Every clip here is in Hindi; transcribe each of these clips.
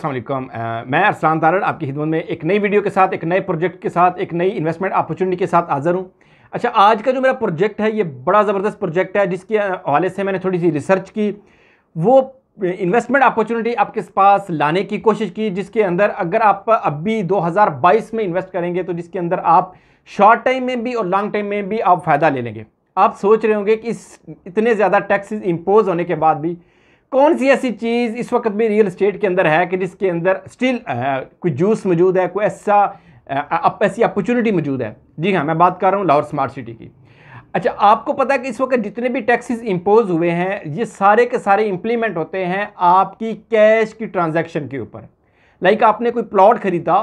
अस्सलाम वालेकुम। मैं अरसलान तारड़ आपकी खिदमत में एक नई वीडियो के साथ, एक नए प्रोजेक्ट के साथ, एक नई इन्वेस्टमेंट अपॉर्चुनिटी के साथ हाज़िर हूँ। अच्छा, आज का जो मेरा प्रोजेक्ट है ये बड़ा ज़बरदस्त प्रोजेक्ट है, जिसके हवाले से मैंने थोड़ी सी रिसर्च की, वो इन्वेस्टमेंट अपॉर्चुनिटी आपके पास लाने की कोशिश की, जिसके अंदर अगर आप अभी 2022 में इन्वेस्ट करेंगे तो जिसके अंदर आप शॉर्ट टाइम में भी और लॉन्ग टाइम में भी आप फ़ायदा ले लेंगे। आप सोच रहे होंगे कि इस इतने ज़्यादा टैक्सेस इम्पोज होने के बाद भी कौन सी ऐसी चीज़ इस वक्त भी रियल एस्टेट के अंदर है कि जिसके अंदर स्टिल कोई जूस मौजूद है, कोई ऐसी अपॉर्चुनिटी मौजूद है। जी हाँ, मैं बात कर रहा हूँ लाहौर स्मार्ट सिटी की। अच्छा, आपको पता है कि इस वक्त जितने भी टैक्सेस इम्पोज हुए हैं ये सारे के सारे इम्प्लीमेंट होते हैं आपकी कैश की ट्रांजैक्शन के ऊपर। लाइक आपने कोई प्लॉट खरीदा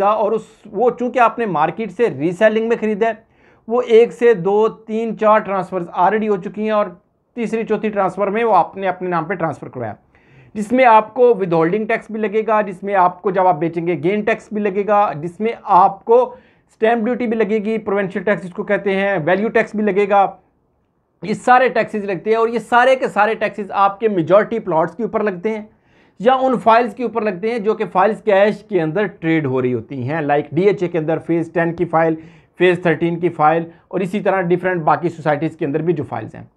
और वो चूँकि आपने मार्केट से रीसेलिंग में ख़रीदा है, वो 1 से 2 3 4 ट्रांसफ़र्स ऑलरेडी हो चुकी हैं और तीसरी चौथी ट्रांसफ़र में वो आपने अपने नाम पे ट्रांसफ़र करवाया, जिसमें आपको विद होल्डिंग टैक्स भी लगेगा, जिसमें आपको जब आप बेचेंगे गेन टैक्स भी लगेगा, जिसमें आपको स्टैम्प ड्यूटी भी लगेगी, प्रोविंशियल टैक्स जिसको कहते हैं, वैल्यू टैक्स भी लगेगा। ये सारे टैक्सेस लगते हैं और ये सारे के सारे टैक्सेस आपके मेजॉरिटी प्लॉट्स के ऊपर लगते हैं या उन फाइल्स के ऊपर लगते हैं जो कि फाइल्स कैश के अंदर ट्रेड हो रही होती हैं। लाइक DHA के अंदर फेज़ 10 की फ़ाइल, फेज़ 13 की फ़ाइल और इसी तरह डिफरेंट बाकी सोसाइटीज़ के अंदर भी जो फाइल्स हैं।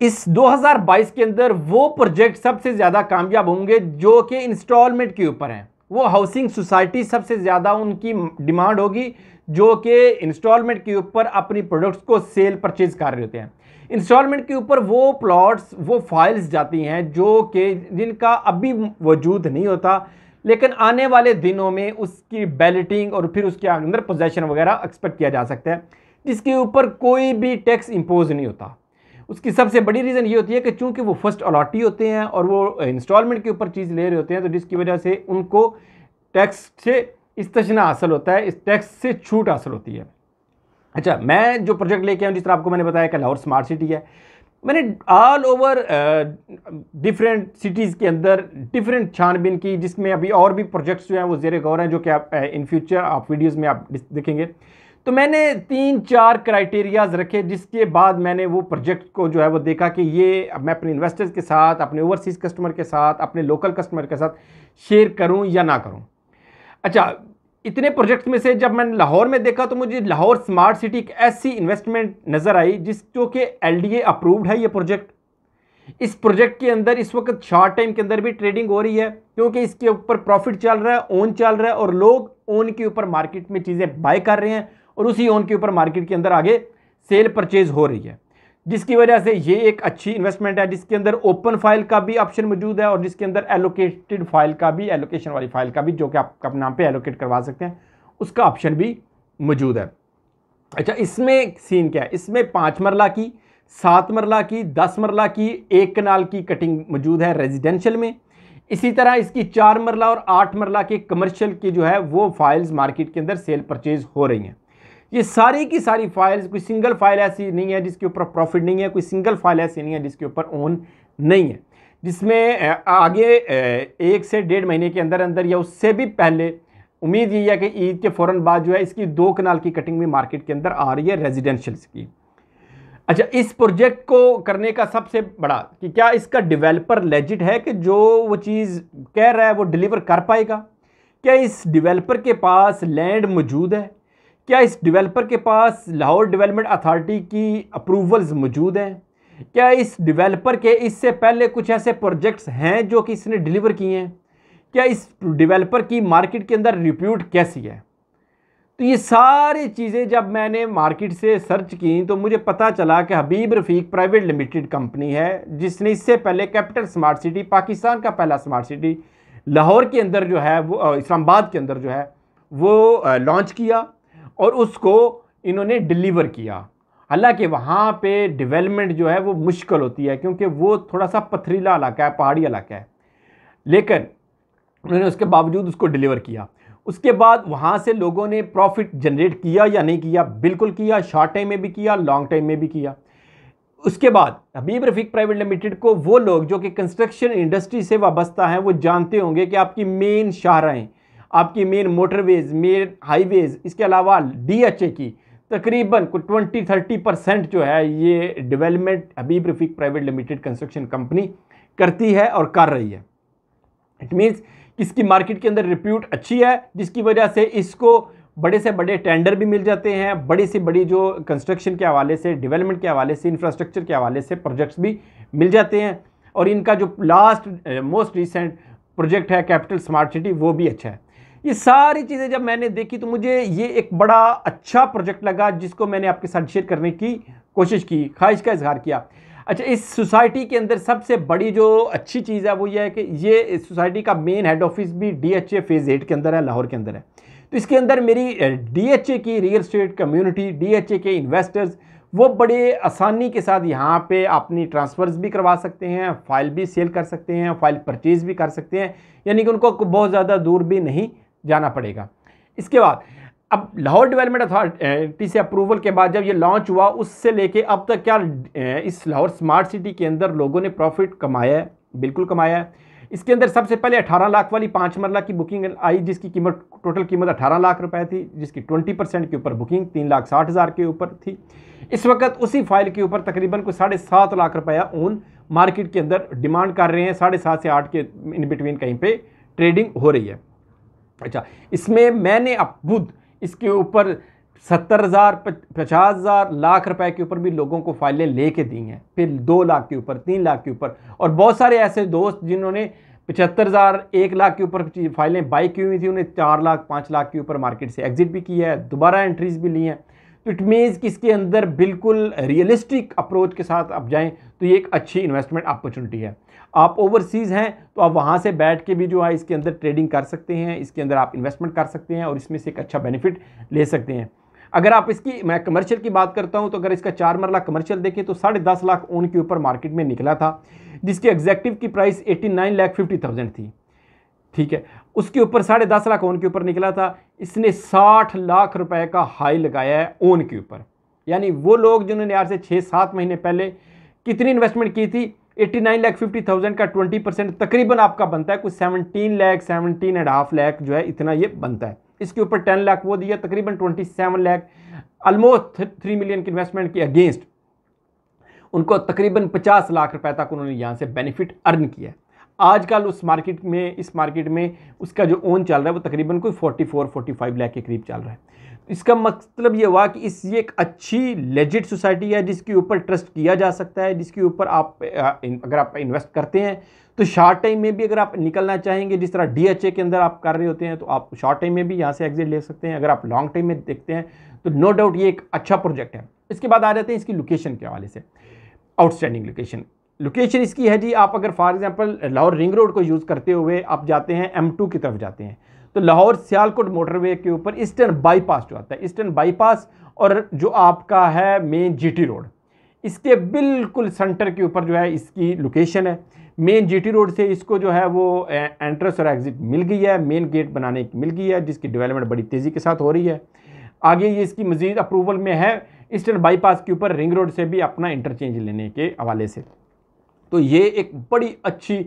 इस 2022 के अंदर वो प्रोजेक्ट सबसे ज़्यादा कामयाब होंगे जो कि इंस्टॉलमेंट के ऊपर हैं। वो हाउसिंग सोसाइटी सबसे ज़्यादा उनकी डिमांड होगी जो कि इंस्टॉलमेंट के ऊपर अपनी प्रोडक्ट्स को सेल परचेज कर रहे होते हैं। इंस्टॉलमेंट के ऊपर वो प्लॉट्स, वो फाइल्स जाती हैं जो कि जिनका अभी वजूद नहीं होता, लेकिन आने वाले दिनों में उसकी बैलेटिंग और फिर उसके अंदर पोजेशन वगैरह एक्सपेक्ट किया जा सकता है, जिसके ऊपर कोई भी टैक्स इम्पोज नहीं होता। उसकी सबसे बड़ी रीज़न ये होती है कि चूंकि वो फर्स्ट अलॉटी होते हैं और वो इंस्टॉलमेंट के ऊपर चीज़ ले रहे होते हैं, तो जिसकी वजह से उनको टैक्स से इस्तेस्ना हासिल होता है, इस टैक्स से छूट हासिल होती है। अच्छा, मैं जो प्रोजेक्ट लेके आया, जिस तरह आपको मैंने बताया कि लाहौर स्मार्ट सिटी है, मैंने ऑल ओवर डिफरेंट सिटीज़ के अंदर डिफरेंट छानबीन की, जिसमें अभी और भी प्रोजेक्ट्स जो हैं वो ज़ेरे गौर हैं, जो कि आप इन फ्यूचर आप वीडियोज़ में आप देखेंगे। तो मैंने 3-4 क्राइटेरियाज़ रखे, जिसके बाद मैंने वो प्रोजेक्ट को जो है वो देखा कि ये मैं अपने इन्वेस्टर्स के साथ, अपने ओवरसीज़ कस्टमर के साथ, अपने लोकल कस्टमर के साथ शेयर करूं या ना करूं। अच्छा, इतने प्रोजेक्ट्स में से जब मैंने लाहौर में देखा तो मुझे लाहौर स्मार्ट सिटी एक ऐसी इन्वेस्टमेंट नज़र आई जो कि LDA अप्रूव्ड है। ये प्रोजेक्ट, इस प्रोजेक्ट के अंदर इस वक्त शॉर्ट टाइम के अंदर भी ट्रेडिंग हो रही है, क्योंकि इसके ऊपर प्रॉफिट चल रहा है, ओन चल रहा है और लोग ओन के ऊपर मार्केट में चीज़ें बाय कर रहे हैं और उसी ओन के ऊपर मार्केट के अंदर आगे सेल परचेज हो रही है, जिसकी वजह से ये एक अच्छी इन्वेस्टमेंट है, जिसके अंदर ओपन फाइल का भी ऑप्शन मौजूद है और जिसके अंदर एलोकेटेड फाइल का भी, एलोकेशन वाली फाइल का भी, जो कि आप अपने नाम पे एलोकेट करवा सकते हैं, उसका ऑप्शन भी मौजूद है। अच्छा, इसमें सीन क्या है? इसमें 5 मरला की, 7 मरला की, 10 मरला की, 1 कनाल की कटिंग मौजूद है रेजिडेंशियल में। इसी तरह इसकी 4 मरला और 8 मरला के कमर्शियल की जो है वो फाइल्स मार्केट के अंदर सेल परचेज हो रही हैं। ये सारी की सारी फाइल्स, कोई सिंगल फाइल ऐसी नहीं है जिसके ऊपर प्रॉफिट नहीं है, कोई सिंगल फाइल ऐसी नहीं है जिसके ऊपर ओन नहीं है, जिसमें आगे 1 से 1.5 महीने के अंदर अंदर या उससे भी पहले उम्मीद यही है कि ईद के फ़ौरन बाद जो है इसकी 2 कनाल की कटिंग भी मार्केट के अंदर आ रही है रेजिडेंशियल्स की। अच्छा, इस प्रोजेक्ट को करने का सबसे बड़ा कि क्या इसका डेवलपर लेजिट है कि जो वो चीज़ कह रहा है वो डिलीवर कर पाएगा? क्या इस डेवलपर के पास लैंड मौजूद है? क्या इस डेवलपर के पास लाहौर डेवलपमेंट अथॉरिटी की अप्रूवल्स मौजूद हैं? क्या इस डेवलपर के इससे पहले कुछ ऐसे प्रोजेक्ट्स हैं जो कि इसने डिलीवर किए हैं? क्या इस डेवलपर की मार्केट के अंदर रिप्यूट कैसी है? तो ये सारी चीज़ें जब मैंने मार्केट से सर्च की तो मुझे पता चला कि हबीब रफ़ीक प्राइवेट लिमिटेड कंपनी है, जिसने इससे पहले कैपिटल स्मार्ट सिटी, पाकिस्तान का पहला स्मार्ट सिटी लाहौर के अंदर जो है वो, इस्लामाबाद के अंदर जो है वो लॉन्च किया और उसको इन्होंने डिलीवर किया। हालांकि वहाँ पे डेवलपमेंट जो है वो मुश्किल होती है, क्योंकि वो थोड़ा सा पथरीला इलाका है, पहाड़ी इलाका है, लेकिन उन्होंने उसके बावजूद उसको डिलीवर किया। उसके बाद वहाँ से लोगों ने प्रॉफिट जनरेट किया या नहीं किया? बिल्कुल किया, शॉर्ट टाइम में भी किया, लॉन्ग टाइम में भी किया। उसके बाद हबीब रफ़ीक प्राइवेट लिमिटेड को वो लोग जो कि कंस्ट्रक्शन इंडस्ट्री से वाबस्ता हैं वो जानते होंगे कि आपकी मेन शाहराहें, आपकी मेन मोटरवेज, मेन हाईवेज, इसके अलावा DHA की तकरीबन 20-30% जो है ये डेवलपमेंट हबीब रफ़ीक प्राइवेट लिमिटेड कंस्ट्रक्शन कंपनी करती है और कर रही है। इट मीन्स इसकी मार्केट के अंदर रिप्यूट अच्छी है, जिसकी वजह से इसको बड़े से बड़े टेंडर भी मिल जाते हैं, बड़ी से बड़ी जो कंस्ट्रक्शन के हवाले से, डेवलपमेंट के हवाले से, इंफ्रास्ट्रक्चर के हवाले से प्रोजेक्ट्स भी मिल जाते हैं। और इनका जो लास्ट मोस्ट रिसेंट प्रोजेक्ट है कैपिटल स्मार्ट सिटी, वो भी अच्छा है। ये सारी चीज़ें जब मैंने देखी तो मुझे ये एक बड़ा अच्छा प्रोजेक्ट लगा, जिसको मैंने आपके साथ शेयर करने की कोशिश की, ख्वाहिश का इजहार किया। अच्छा, इस सोसाइटी के अंदर सबसे बड़ी जो अच्छी चीज़ है वो ये है कि ये इस सोसाइटी का मेन हेड ऑफिस भी DHA फेज़ 8 के अंदर है, लाहौर के अंदर है। तो इसके अंदर मेरी DHA की रियल एस्टेट कम्युनिटी, DHA के इन्वेस्टर्स, वो बड़े आसानी के साथ यहाँ पे अपनी ट्रांसफ़र्स भी करवा सकते हैं, फ़ाइल भी सेल कर सकते हैं, फ़ाइल परचेज़ भी कर सकते हैं, यानी कि उनको बहुत ज़्यादा दूर भी नहीं जाना पड़ेगा। इसके बाद अब लाहौर डेवलपमेंट अथॉरिटी से अप्रूवल के बाद जब ये लॉन्च हुआ, उससे लेके अब तक क्या इस लाहौर स्मार्ट सिटी के अंदर लोगों ने प्रॉफिट कमाया है, बिल्कुल कमाया है। इसके अंदर सबसे पहले 18 लाख वाली 5 मरला की बुकिंग आई, जिसकी कीमत टोटल कीमत 18 लाख रुपए थी, जिसकी 20% के ऊपर बुकिंग 3,60,000 के ऊपर थी। इस वक्त उसी फाइल के ऊपर तकरीबन कोई 7.5 लाख रुपया ओन मार्केट के अंदर डिमांड कर रहे हैं, 7.5 से 8 के इन बिटवीन कहीं पे ट्रेडिंग हो रही है। अच्छा, इसमें मैंने खुद इसके ऊपर 70,000, 50,000 लाख रुपए के ऊपर भी लोगों को फाइलें लेके दी हैं, फिर 2 लाख के ऊपर, 3 लाख के ऊपर, और बहुत सारे ऐसे दोस्त जिन्होंने 75,000, 1 लाख के ऊपर फाइलें बाई की हुई थी, उन्हें 4 लाख, 5 लाख के ऊपर मार्केट से एग्जिट भी किया है, दोबारा एंट्रीज भी ली हैं। तो इट मीन्स कि इसके अंदर बिल्कुल रियलिस्टिक अप्रोच के साथ आप जाएँ तो ये एक अच्छी इन्वेस्टमेंट अपॉर्चुनिटी है। आप ओवरसीज़ हैं तो आप वहाँ से बैठ के भी जो है इसके अंदर ट्रेडिंग कर सकते हैं, इसके अंदर आप इन्वेस्टमेंट कर सकते हैं और इसमें से एक अच्छा बेनिफिट ले सकते हैं। अगर आप इसकी, मैं कमर्शियल की बात करता हूँ, तो अगर इसका 4 मरला कमर्शियल देखें तो 10.5 लाख ओन के ऊपर मार्केट में निकला था, जिसकी एग्जैक्टिव की प्राइस 89,50,000 थी। ठीक है, उसके ऊपर 10.5 लाख ओन के ऊपर निकला था। इसने 60 लाख रुपए का हाई लगाया है ओन के ऊपर, यानी वो लोग जिन्होंने आज से 6-7 महीने पहले कितनी इन्वेस्टमेंट की थी, 89,50,000 का 20% तकरीबन आपका बनता है कुछ 17 लाख, 17.5 लाख जो है, इतना ये बनता है। इसके ऊपर 10 लाख वो दिया, तकरीबन 27 लाख, ऑलमोस्ट 3 मिलियन की इन्वेस्टमेंट की अगेंस्ट उनको तकरीबन 50 लाख रुपए तक उन्होंने यहाँ से बेनिफिट अर्न किया। आजकल उस मार्केट में, इस मार्केट में उसका जो ओन चल रहा है वो तकरीबन कोई 44-45 लाख के करीब चल रहा है। इसका मतलब ये हुआ कि ये एक अच्छी लेजिट सोसाइटी है, जिसके ऊपर ट्रस्ट किया जा सकता है, जिसके ऊपर आप अगर आप इन्वेस्ट करते हैं तो शॉर्ट टाइम में भी अगर आप निकलना चाहेंगे, जिस तरह DHA के अंदर आप कर रहे होते हैं, तो आप शॉर्ट टाइम में भी यहाँ से एग्जिट ले सकते हैं। अगर आप लॉन्ग टाइम में देखते हैं तो नो डाउट ये एक अच्छा प्रोजेक्ट है। इसके बाद आ जाते हैं इसकी लोकेशन के हवाले से। आउटस्टैंडिंग लोकेशन इसकी है जी, आप अगर for example Lahore ring road को यूज़ करते हुए आप जाते हैं M2 की तरफ जाते हैं, तो लाहौर सियालकोट मोटरवे के ऊपर ईस्टर्न बाईपास जो आता है, ईस्टर्न बाईपास और जो आपका है मेन GT रोड, इसके बिल्कुल सेंटर के ऊपर जो है इसकी लोकेशन है। मेन GT रोड से इसको जो है वो एंट्रेंस और एग्जिट मिल गई है, मेन गेट बनाने की मिल गई है, जिसकी डेवलपमेंट बड़ी तेज़ी के साथ हो रही है। आगे ये इसकी मज़ीद अप्रूवल में है ईस्टर्न बाईपास के ऊपर रिंग रोड से भी अपना इंटरचेंज लेने के हवाले से। तो ये एक बड़ी अच्छी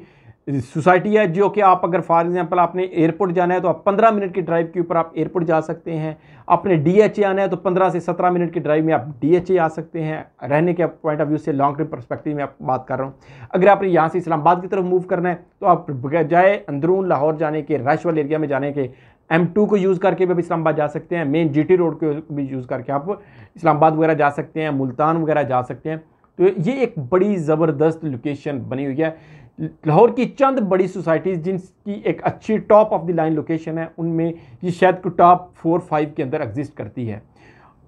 सोसाइटी है, जो कि आप अगर फॉर एग्जांपल आपने एयरपोर्ट जाना है तो आप 15 मिनट की ड्राइव के ऊपर आप एयरपोर्ट जा सकते हैं। आपने DHA आना है तो 15 से 17 मिनट की ड्राइव में आप DHA आ सकते हैं। रहने के पॉइंट ऑफ व्यू से, लॉन्ग टर्म पर्सपेक्टिव में आप बात कर रहा हूँ। अगर आपने यहाँ से इस्लामाबाद की तरफ मूव करना है तो आप बजाय अंदरून लाहौर जाने के, रश वाले एरिया में जाने के, M2 को यूज़ करके भी इस्लामाबाद जा सकते हैं। मेन GT रोड को भी यूज़ करके आप इस्लामाबाद वगैरह जा सकते हैं, मुल्तान वगैरह जा सकते हैं। तो ये एक बड़ी ज़बरदस्त लोकेशन बनी हुई है। लाहौर की चंद बड़ी सोसाइटीज़ जिनकी एक अच्छी top of the line location है, उनमें ये शायद को टॉप 4-5 के अंदर एग्जिस्ट करती है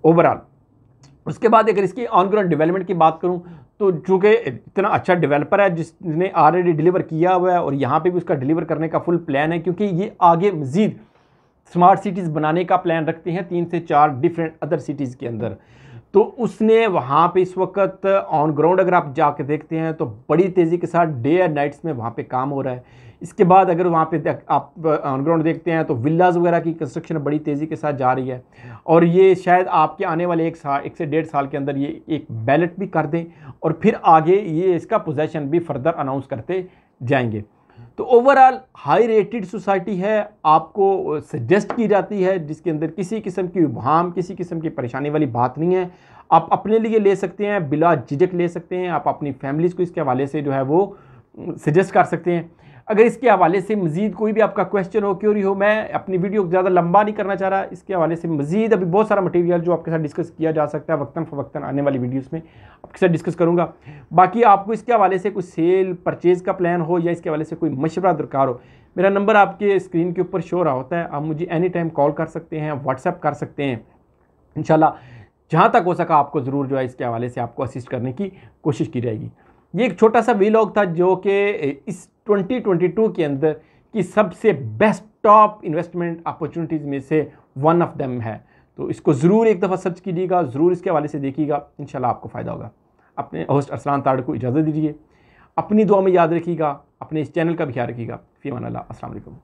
ओवरऑल। उसके बाद अगर इसकी ऑन ग्राउंड डेवलपमेंट की बात करूं, तो चूँकि इतना अच्छा डेवलपर है जिसने ऑलरेडी डिलीवर किया हुआ है और यहाँ पे भी उसका डिलीवर करने का फुल प्लान है, क्योंकि ये आगे मज़ीद स्मार्ट सिटीज़ बनाने का प्लान रखते हैं 3 से 4 डिफरेंट अदर सिटीज़ के अंदर। तो उसने वहाँ पे इस वक्त ऑन ग्राउंड अगर आप जाके देखते हैं तो बड़ी तेज़ी के साथ डे एंड नाइट्स में वहाँ पे काम हो रहा है। इसके बाद अगर वहाँ पे आप ऑन ग्राउंड देखते हैं तो विलाज वगैरह की कंस्ट्रक्शन बड़ी तेज़ी के साथ जा रही है, और ये शायद आपके आने वाले 1 से 1.5 साल के अंदर ये एक बैलेट भी कर दें और फिर आगे ये इसका पोजेसन भी फर्दर अनाउंस करते जाएंगे। तो ओवरऑल हाई रेटेड सोसाइटी है, आपको सजेस्ट की जाती है, जिसके अंदर किसी किस्म की उबाम, किसी किस्म की परेशानी वाली बात नहीं है। आप अपने लिए ले सकते हैं, बिला झिझक ले सकते हैं, आप अपनी फैमिलीज़ को इसके हवाले से जो है वो सजेस्ट कर सकते हैं। अगर इसके हवाले से मज़ीद कोई भी आपका क्वेश्चन हो, क्यूरी हो, मैं अपनी वीडियो को ज़्यादा लंबा नहीं करना चाह रहा, इसके हवाले से मज़ीद अभी बहुत सारा मटेरियल जो आपके साथ डिस्कस किया जा सकता है, वक्तन फ़वक्तन आने वाली वीडियोस में आपके साथ डिस्कस करूँगा। बाकी आपको इसके हवाले से कोई सेल परचेज़ का प्लान हो या इसके हवाले से कोई मशवरा दरकार हो, मेरा नंबर आपके स्क्रीन के ऊपर शो रहा होता है, आप मुझे एनी टाइम कॉल कर सकते हैं, व्हाट्सएप कर सकते हैं। इंशाल्लाह जहाँ तक हो सका आपको ज़रूर जो है इसके हवाले से आपको असिस्ट करने की कोशिश की जाएगी। ये एक छोटा सा वीलॉग था जो कि इस 2022 के अंदर की सबसे बेस्ट टॉप इन्वेस्टमेंट अपॉर्चुनिटीज़ में से वन ऑफ देम है। तो इसको ज़रूर एक दफ़ा सर्च कीजिएगा, ज़रूर इसके हवाले से देखिएगा, इंशाल्लाह आपको फ़ायदा होगा। अपने होस्ट अरसलान तारड़ को इजाज़त दीजिए, अपनी दुआ में याद रखिएगा, अपने इस चैनल का भी ख्याल रखिएगा। फ़ी अमान अल्लाह, अस्सलाम वालेकुम।